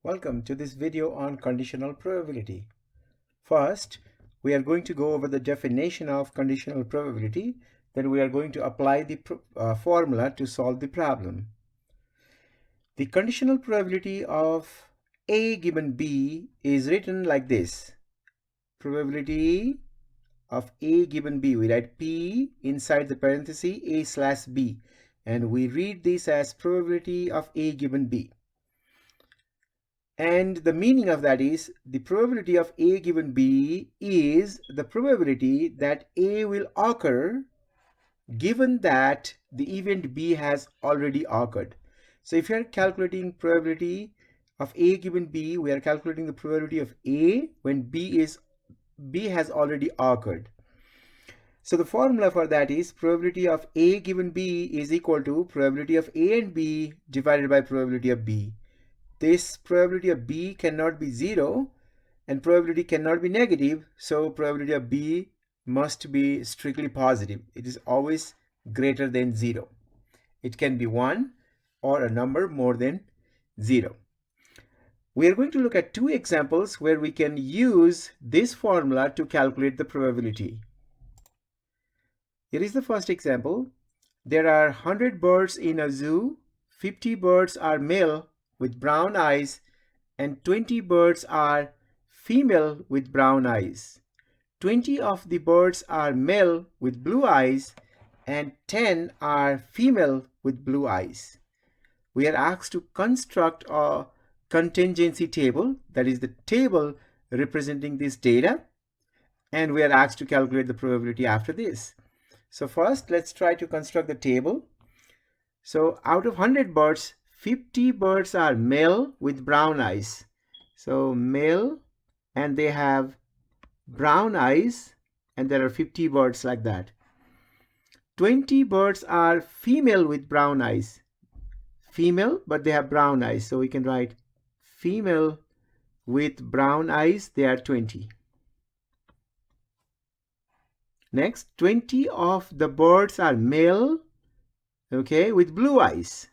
Welcome to this video on conditional probability. First, we are going to go over the definition of conditional probability. Then we are going to apply the formula to solve the problem. The conditional probability of A given B is written like this. Probability of A given B. We write P inside the parenthesis A/B, and we read this as probability of A given B. And the meaning of that is the probability of A given B is the probability that A will occur given that the event B has already occurred. So if you are calculating probability of A given B, we are calculating the probability of A when B has already occurred. So the formula for that is probability of A given B is equal to probability of A and B divided by probability of B. This probability of B cannot be 0 and probability cannot be negative, so probability of B must be strictly positive. It is always greater than 0. It can be 1 or a number more than 0. We are going to look at two examples where we can use this formula to calculate the probability. Here is the first example. There are 100 birds in a zoo. 50 birds are male with brown eyes and 20 birds are female with brown eyes. 20 of the birds are male with blue eyes and 10 are female with blue eyes. We are asked to construct a contingency table, that is the table representing this data, and we are asked to calculate the probability after this. So first, let's try to construct the table. So out of 100 birds, 50 birds are male with brown eyes. So male, and they have brown eyes, and there are 50 birds like that. 20 birds are female with brown eyes. Female, but they have brown eyes. So we can write female with brown eyes, they are 20. Next, 20 of the birds are male, okay, with blue eyes.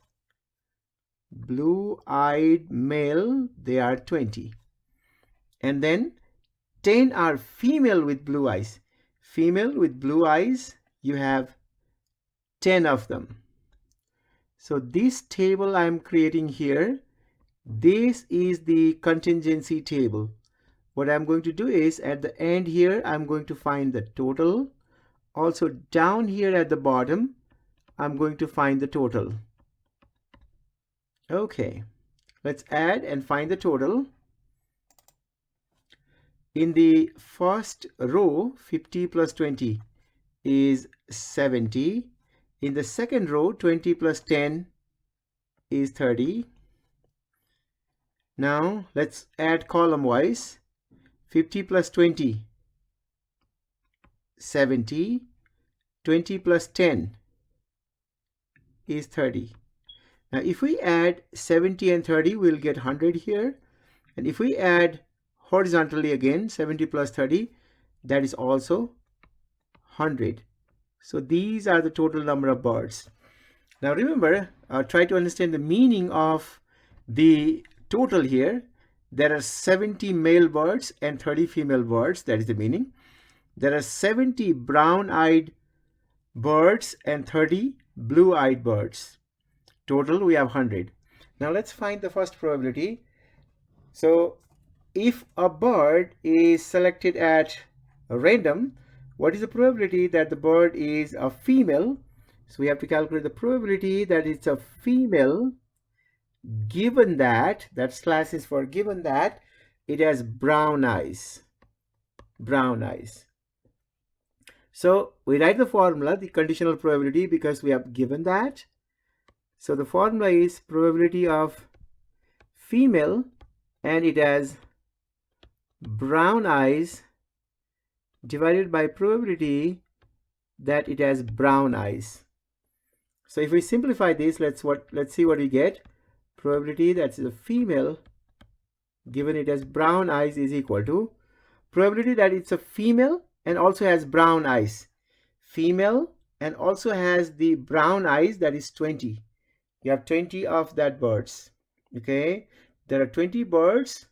Blue-eyed male, they are 20. And then 10 are female with blue eyes. Female with blue eyes, you have 10 of them. So this table I'm creating here, this is the contingency table. What I'm going to do is at the end here, I'm going to find the total. Also down here at the bottom, I'm going to find the total. Okay, let's add and find the total. In the first row, 50 plus 20 is 70. In the second row, 20 plus 10 is 30. Now let's add column wise. 50 plus 20, 70. 20 plus 10 is 30. Now if we add 70 and 30, we'll get 100 here. And if we add horizontally again, 70 plus 30, that is also 100. So these are the total number of birds. Now remember, try to understand the meaning of the total here. There are 70 male birds and 30 female birds. That is the meaning. There are 70 brown-eyed birds and 30 blue-eyed birds. Total, we have 100. Now let's find the first probability. So if a bird is selected at random, what is the probability that the bird is a female? So we have to calculate the probability that it's a female given that, that slash is for given that it has brown eyes. Brown eyes. So we write the formula, the conditional probability, because we have given that. So the formula is probability of female and it has brown eyes divided by probability that it has brown eyes. So if we simplify this, let's see what we get. Probability that's a female given it has brown eyes is equal to probability that it's a female and also has brown eyes. Female and also has the brown eyes, that is 20. You have 20 of that birds. Okay, there are 20 birds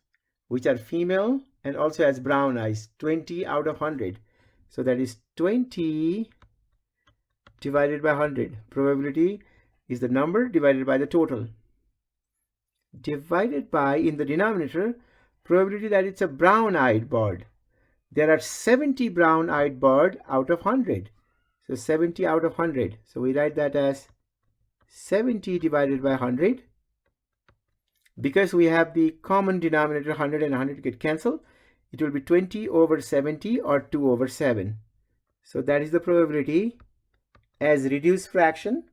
which are female and also has brown eyes. 20 out of 100. So that is 20 divided by 100. Probability is the number divided by the total. Divided by, in the denominator, probability that it's a brown-eyed bird. There are 70 brown-eyed birds out of 100. So 70 out of 100. So we write that as 70 divided by 100. Because we have the common denominator 100 and 100 get cancelled, it will be 20 over 70 or 2 over 7. So that is the probability as reduced fraction.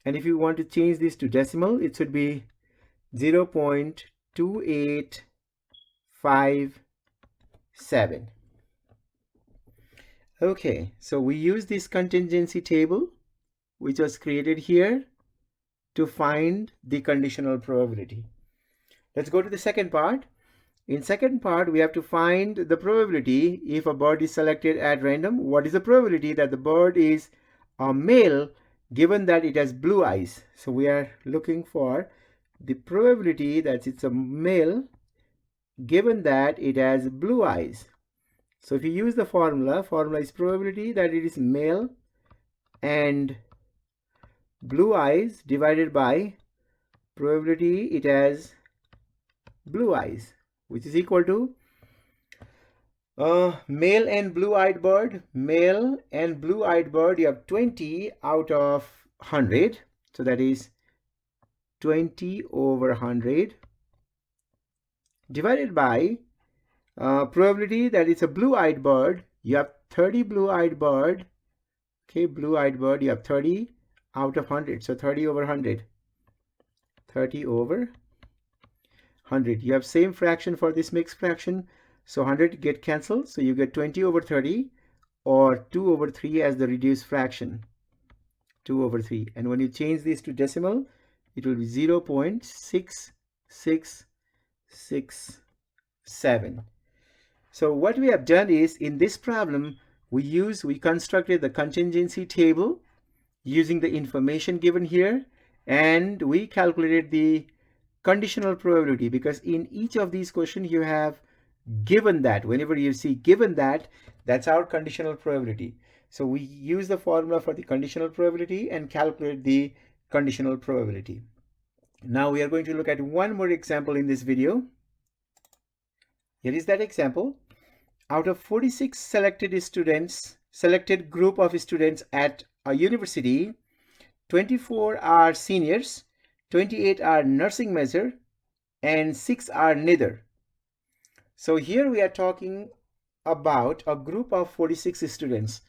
And if you want to change this to decimal, it should be 0.2857. Okay, so we use this contingency table which was created here to find the conditional probability. Let's go to the second part. In second part, we have to find the probability if a bird is selected at random. What is the probability that the bird is a male given that it has blue eyes? So we are looking for the probability that it's a male given that it has blue eyes. So if you use the formula is probability that it is male and blue eyes divided by probability it has blue eyes, which is equal to male and blue-eyed bird. Male and blue-eyed bird, you have 20 out of 100. So that is 20 over 100 divided by probability that it's a blue-eyed bird. You have 30 blue-eyed bird. Okay, blue-eyed bird, you have 30 out of 100. So 30 over 100. 30 over 100. You have same fraction for this mixed fraction. So 100 get cancelled. So you get 20 over 30 or 2 over 3 as the reduced fraction. 2 over 3. And when you change this to decimal, it will be 0.6667. So what we have done is, in this problem, we constructed the contingency table using the information given here, and we calculated the conditional probability, because in each of these questions you have given that. Whenever you see given that, that's our conditional probability. So we use the formula for the conditional probability and calculate the conditional probability. Now we are going to look at one more example in this video. Here is that example. Out of 46 selected group of students at a university, 24 are seniors, 28 are nursing major, and 6 are neither. So here we are talking about a group of 46 students.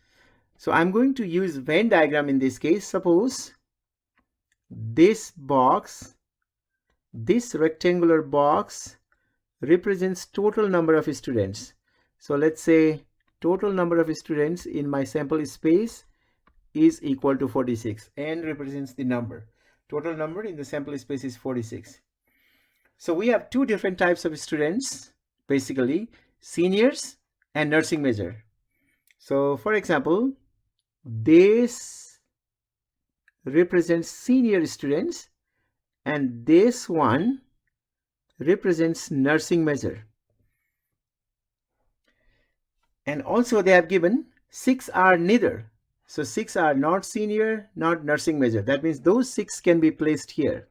So I'm going to use Venn diagram in this case. Suppose this box, this rectangular box represents total number of students. So let's say total number of students in my sample space is equal to 46 and represents the number. Total number in the sample space is 46. So we have two different types of students, basically seniors and nursing major. So for example, this represents senior students and this one represents nursing major. And also they have given 6 are neither. So 6 are not senior, not nursing major. That means those 6 can be placed here.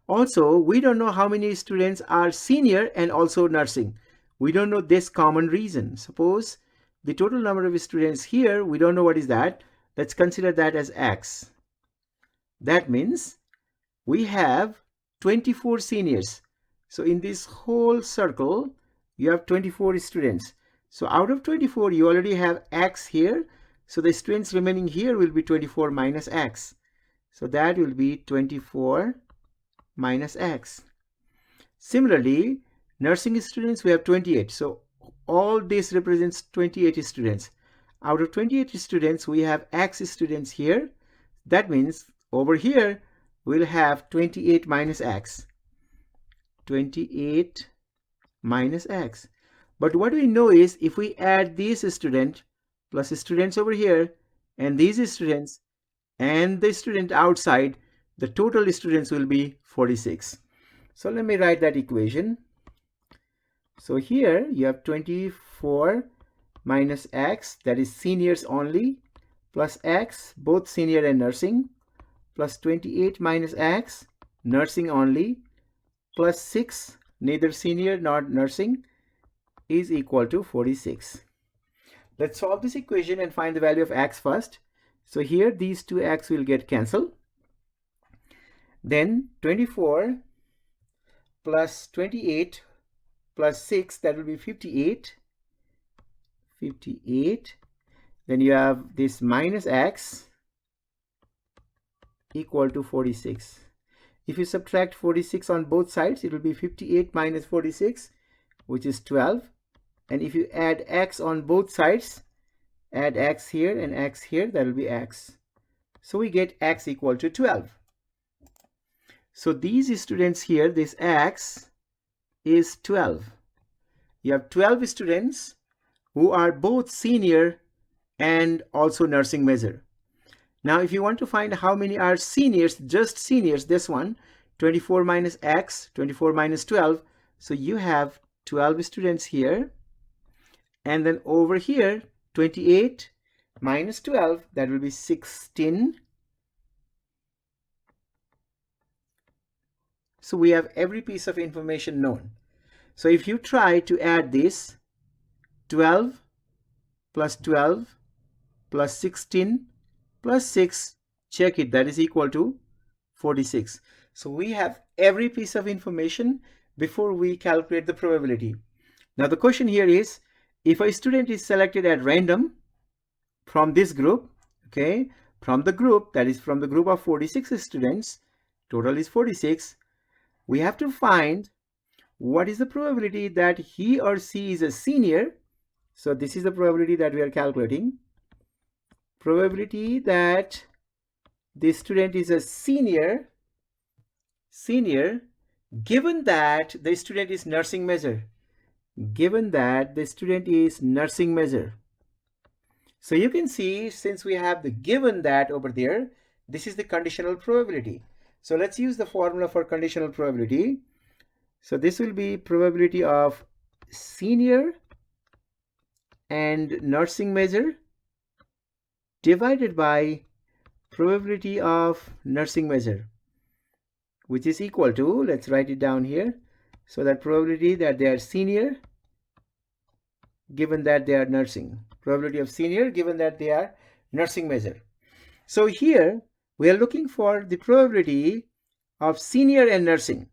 Also, we don't know how many students are senior and also nursing. We don't know this common reason. Suppose the total number of students here, we don't know what is that. Let's consider that as X. That means we have 24 seniors. So in this whole circle, you have 24 students. So out of 24, you already have X here. So the students remaining here will be 24 minus X. So that will be 24 minus X. Similarly, nursing students, we have 28. So all this represents 28 students. Out of 28 students, we have X students here. That means over here, we'll have 28 minus X. 28 minus X. But what we know is if we add these students plus students over here and these students and the student outside, the total students will be 46. So let me write that equation. So here you have 24 minus x, that is seniors only, plus x, both senior and nursing, plus 28 minus x, nursing only, plus 6, neither senior nor nursing, is equal to 46. Let's solve this equation and find the value of x first. So here these two x will get cancelled. Then 24 plus 28 plus 6, that will be 58. 58. Then you have this minus x equal to 46. If you subtract 46 on both sides, it will be 58 minus 46, which is 12. And if you add x on both sides, add x here and x here, that will be x. So we get x equal to 12. So these students here, this x is 12. You have 12 students who are both senior and also nursing major. Now, if you want to find how many are seniors, just seniors, this one, 24 minus x, 24 minus 12. So you have 12 students here. And then over here, 28 minus 12, that will be 16. So we have every piece of information known. So if you try to add this, 12 plus 12 plus 16 plus 6, check it, that is equal to 46. So we have every piece of information before we calculate the probability. Now the question here is, if a student is selected at random from this group, okay, from the group, that is from the group of 46 students, total is 46, we have to find what is the probability that he or she is a senior. So this is the probability that we are calculating. Probability that the student is a senior, given that the student is nursing major. Given that the student is nursing major. So you can see, since we have the given that over there, this is the conditional probability. So let's use the formula for conditional probability. So this will be probability of senior and nursing major divided by probability of nursing major, which is equal to, let's write it down here. So that probability that they are senior given that they are nursing. Probability of senior given that they are nursing major. So here we are looking for the probability of senior and nursing.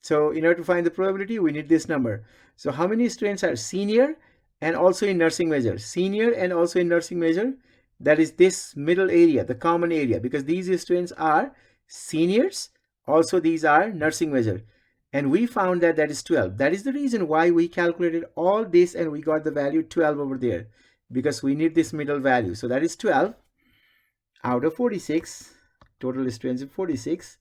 So in order to find the probability, we need this number. So how many students are senior and also in nursing major? Senior and also in nursing major, that is this middle area, the common area, because these students are seniors, also these are nursing major. And we found that that is 12. That is the reason why we calculated all this and we got the value 12 over there, because we need this middle value. So that is 12 out of 46, total students is 46,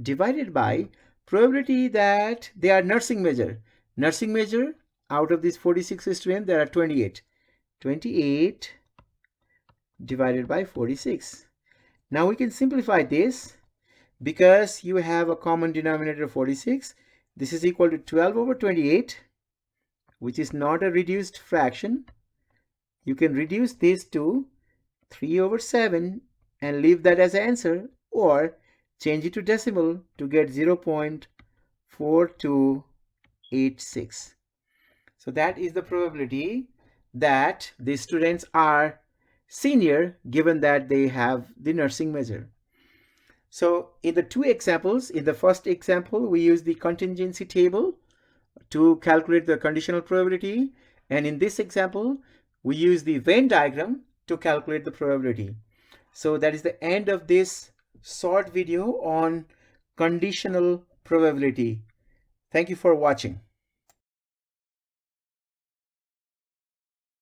divided by probability that they are nursing major. Nursing major, out of these 46 students, there are 28. 28 divided by 46. Now we can simplify this because you have a common denominator of 46. This is equal to 12 over 28, which is not a reduced fraction. You can reduce this to 3 over 7 and leave that as an answer, or change it to decimal to get 0.4286. So that is the probability that the students are senior given that they have the nursing major. So in the two examples, in the first example, we use the contingency table to calculate the conditional probability. And in this example, we use the Venn diagram to calculate the probability. So that is the end of this short video on conditional probability. Thank you for watching.